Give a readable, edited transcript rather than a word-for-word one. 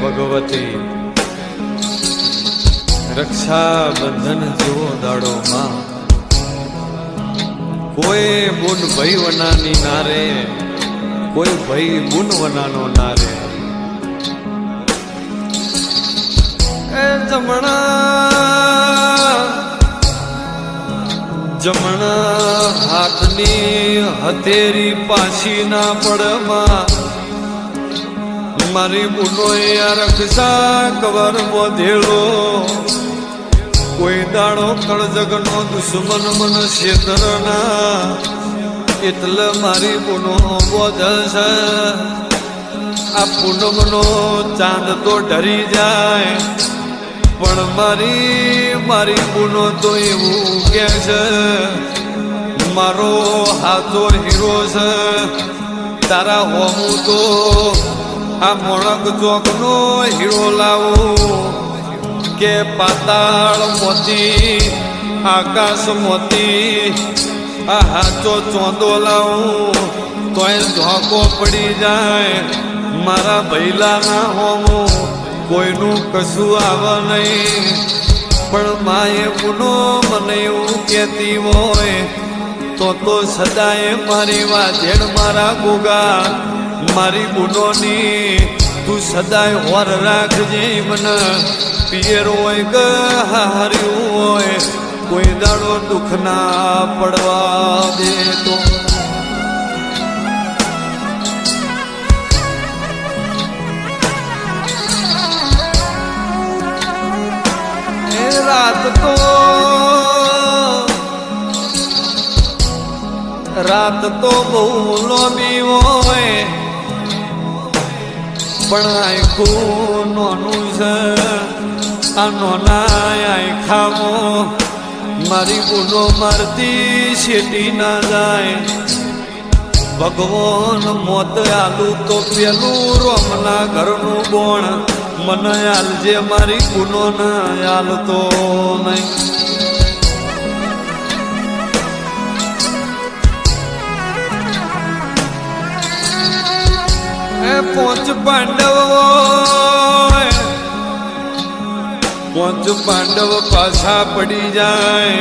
ભગવતી રક્ષાબંધન જેવો દાડો માં કોઈ બુન ભાઈ વનાની ના રે, કોઈ ભાઈ બુન વનાનો ના રે. એ જમણા હાથની હથેરી પાછી ના પડમાં મારી બુનો રક્ષા કવર વધેલો. કોઈ દાડો કળજગનો દુશ્મન મન શેતરના એટલે મારી બુનો બોધશે. આ પૂનમનો ચાંદ તો ડરી જાય પણ મારી બુનો તો એવું કે છે મારો હાથો હીરો છે. તારા હોમું તો આ મોણક ચોકનો હીરો લાવું કે પાતાળ મોતી આકાશ મોતી આ હાચો ચોંદો લાવું તોય ધોકો પડી જાય. મારા ભૈલાના હોમું કોઈનું કશું આવે નહીં પણ માએ બુનો મને એવું કહેતી હોય તો સદાય મારી વાજેડ મારા ગોગા મારી બુનોની તું સદાય હોર રાખજે. મને પિયર હોય કે હાર્યું હોય કોઈ દાડો દુઃખ ના પડવા દે. તો રાત તો બહુ લોબી હોય પણ આખું નોનું છે. આ નોના આખામો મારી બુનો મારતી શેટી ના જાય. ભગવાન મોત આલું તો પેલું રોમના ઘરનું બોણ મને આલજે મારી બુનો ના આલતો નહીં. પોંચ પાંડવ પાછા પડી જાય